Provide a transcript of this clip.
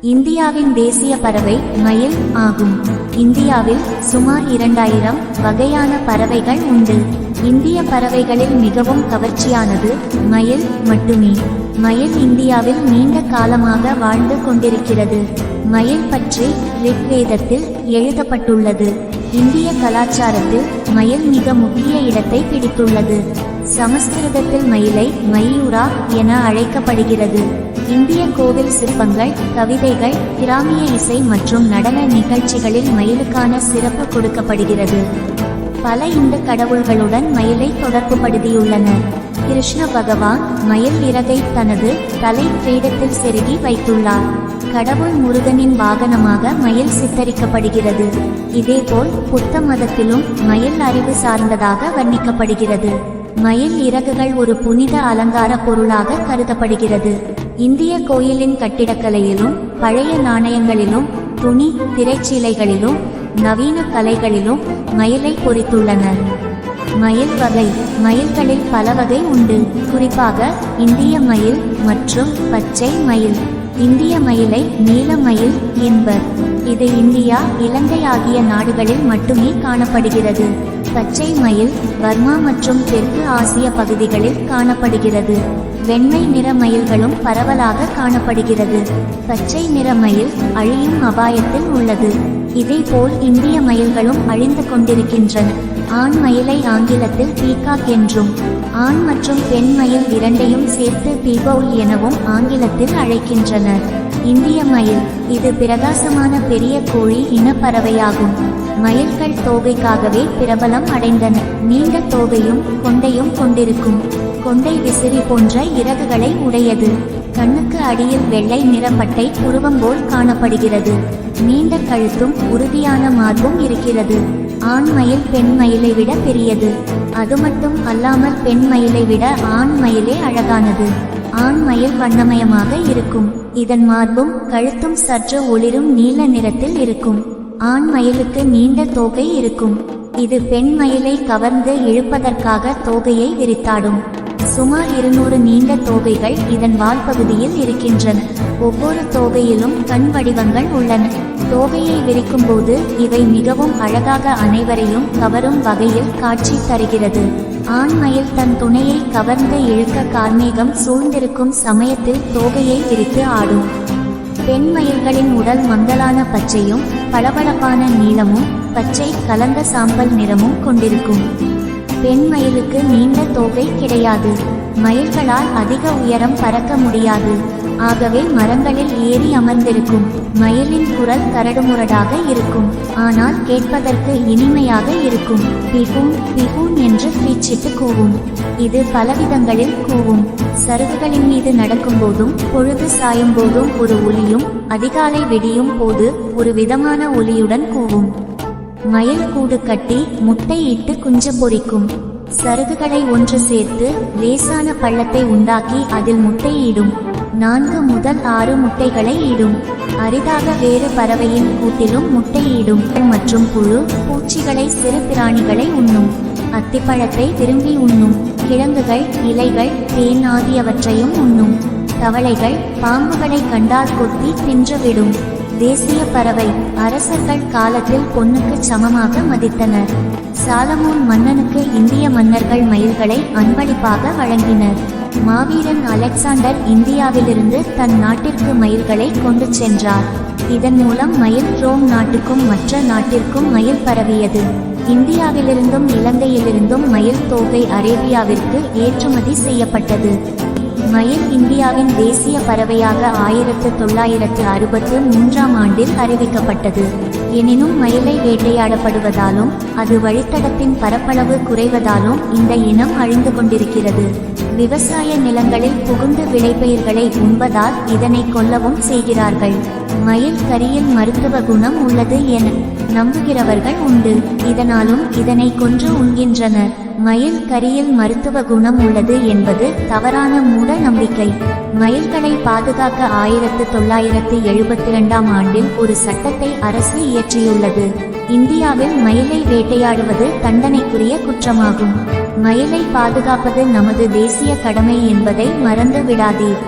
இந்தியாவின் தேசிய பறவை மயில் ஆகும். இந்தியாவில் சுமார் 2000 வகையான பறவைகள் உண்டு. இந்திய பறவைகளில் மிகவும் கவர்ச்சியானது மயில் மட்டுமே. மயில் இந்தியாவில் நீண்ட காலமாக வாழ்ந்து கொண்டிருக்கிறது. மயில் பற்றி ரிக்வேதத்தில் எழுதப்பட்டுள்ளது. இந்திய கலாச்சாரத்தில் மயில் மிக முக்கிய இடத்தை பிடித்துள்ளது. சமஸ்கிருதத்தில் மயிலை மயூரா என அழைக்கப்படுகிறது. இந்திய கோவில் சிற்பங்கள், கவிதைகள், கிராமிய இசை மற்றும் நடன நிகழ்ச்சிகளில் மயிலுக்கான சிறப்பு கொடுக்கப்படுகிறது. பல இந்து கடவுள்களுடன் மயிலை தொடர்புபடுத்தியுள்ளனர். கிருஷ்ண பகவான் மயில் இறகை தனது தலை கிரீடத்தில் செருகி வைத்துள்ளார். கடவுள் முருகனின் வாகனமாக மயில் சித்தரிக்கப்படுகிறது. இதேபோல் புத்த மதத்திலும் மயில் அறிவு சார்ந்ததாக வர்ணிக்கப்படுகிறது. மயில் இறகுகள் ஒரு புனித அலங்கார பொருளாக கருதப்படுகிறது. இந்திய கோயிலின் கட்டிடக்கலையிலும் பழைய நாணயங்களிலும் துணி திரைச்சீலைகளிலும் நவீன கலைகளிலும் மயிலை பொறித்துள்ளனர். மயில் வகை. மயில்களில் பல வகை உண்டு. குறிப்பாக இந்திய மயில் மற்றும் பச்சை மயில். இந்திய மயிலை நீல மயில் என்பர். இது இந்தியா, இலங்கை ஆகிய நாடுகளில் மட்டுமே காணப்படுகிறது. பச்சை மயில் பர்மா மற்றும் தெற்கு ஆசிய பகுதிகளில் காணப்படுகிறது. வெண்மை நிற மயில்களும் பரவலாக காணப்படுகிறது. பச்சை நிற மயில் அழியும் அபாயத்தில் உள்ளது. இதேபோல் இந்திய மயில்களும் அழிந்து கொண்டிருக்கின்றன. ஆண் மயிலை ஆங்கிலத்தில் பீகாக் என்றும், ஆண் மற்றும் பெண் மயில் இரண்டையும் சேர்த்து பீபவுல் எனவும் ஆங்கிலத்தில் அழைக்கின்றனர். இந்திய மயில் இது பிரகாசமான பெரிய கோழி இன பறவையாகும். மயில்கள் தோகைக்காகவே பிரபலம் அடைந்தன. நீண்ட தோகையும் கொண்டையும் கொண்டிருக்கும். கொண்டை விசிறி போன்ற இறகுகளை உடையது. கண்ணுக்கு அடியில் வெள்ளை நிறப்பட்டை புருவம் போல் காணப்படுகிறது. நீண்ட கழுத்தும் உறுதியான மார்பும் இருக்கிறது. ஆண் மயில் பெண் மயிலை விட பெரியது. அது மட்டும் அல்லாமல் பெண் மயிலை விட ஆண் மயிலே அழகானது. ஆண் மயில் வண்ணமயமாக இருக்கும். இதன் மார்பும் கழுத்தும் சற்று ஒளிரும் நீல நிறத்தில் இருக்கும். ஆண் மயிலுக்கு நீண்ட தோகை இருக்கும். இது பெண் மயிலை கவர்ந்து இழுப்பதற்காக தோகையை விரித்தாடும். சுமார் 200 நீண்ட தோகைகள் இதன் வால்பகுதியில் இருக்கின்றன. ஒவ்வொரு தோகையிலும் கண் வடிவங்கள் உள்ளன. தோகையை விரிக்கும் போது இவை மிகவும் அழகாக அனைவரையும் கவரும் வகையில் காட்சி தருகிறது. ஆண் மயில் தன் துணையை கவர்ந்து இழுக்க கார்மேகம் சூழ்ந்திருக்கும் சமயத்தில் தோகையை விரித்து ஆடும். பெண் மயில்களின் உடல் மங்கலான பச்சையும் பளபளப்பான நீலமும் பச்சை கலந்த சாம்பல் நிறமும் கொண்டிருக்கும். பெண் மயிலுக்கு நீண்ட தோகை கிடையாது. மயில்களால் அதிக உயரம் பறக்க முடியாது. ஆகவே மரங்களில் ஏறி அமர்ந்திருக்கும். மயிலின் குரல் கரடுமுரடாக இருக்கும். ஆனால் கேட்பதற்கு இனிமையாக இருக்கும். பிகூன் பிகூன் என்று கீச்சிட்டு கூவும். இது பலவிதங்களில் கூவும். சருகுகளின் மீது நடக்கும் போதும் பொழுது சாயும் போதும் ஒரு ஒலியும், அதிகாலை வெடியும் போது ஒரு விதமான ஒலியுடன் கூவும். மயில் கூடு கட்டி முட்டை இட்டு குஞ்சு பொரிக்கும். சருகுகளை ஒன்று சேர்த்து லேசான பள்ளத்தை உண்டாக்கி அதில் முட்டையிடும். 4 முதல் 6 முட்டைகளை இடும். அரிதாக வேறு பறவையின் கூட்டிலும் முட்டையிடும். மற்றும் புழு பூச்சிகளை சிறு பிராணிகளை உண்ணும். அத்திப்பழத்தை விரும்பி உண்ணும். கிழங்குகள், இலைகள், தேன் ஆகியவற்றையும் உண்ணும். தவளைகள் பாம்புகளை கண்டால் கொத்தி தின்றுவிடும். தேசிய பறவை. அரசர்கள் காலத்தில் பொன்னுக்கு சமமாக மதித்தனர். சாலமோன் மன்னனுக்கு இந்திய மன்னர்கள் மயில்களை அன்பளிப்பாக வழங்கினர். மாவீரன் அலெக்சாண்டர் இந்தியாவிலிருந்து தன் நாட்டிற்கு மயில்களை கொண்டு சென்றார். இதன் மூலம் மயில் ரோம் நாட்டுக்கும் மற்ற நாட்டிற்கும் மயில் பரவியது. இந்தியாவிலிருந்தும் இலங்கையிலிருந்தும் மயில் தோகை அரேபியாவிற்கு ஏற்றுமதி செய்யப்பட்டது. மயில் இந்தியாவின் தேசிய பறவையாக 1963ஆம் ஆண்டில் அறிவிக்கப்பட்டது. எனினும் மயிலை வேட்டையாடப்படுவதாலும் அது வழித்தடத்தின் பரப்பளவு குறைவதாலும் இந்த இனம் அழிந்து கொண்டிருக்கிறது. விவசாய நிலங்களில் புகுந்து விளைபயிர்களை உண்பதால் இதனை கொல்லவும் செய்கிறார்கள். மயில் கரியில் மருத்துவ குணம் உள்ளது என நம்புகிறவர்கள் உண்டு. இதனாலும் இதனை கொன்று உண்கின்றனர். மயில் கரியில் மருத்துவ குணம் உள்ளது என்பது தவறான மூட நம்பிக்கை. மயில்களை பாதுகாக்க 1972ஆம் ஆண்டில் ஒரு சட்டத்தை அரசு இயற்றியுள்ளது. இந்தியாவில் மயிலை வேட்டையாடுவது தண்டனைக்குரிய குற்றமாகும். மயிலை பாதுகாப்பது நமது தேசிய கடமை என்பதை மறந்து விடாதீர்.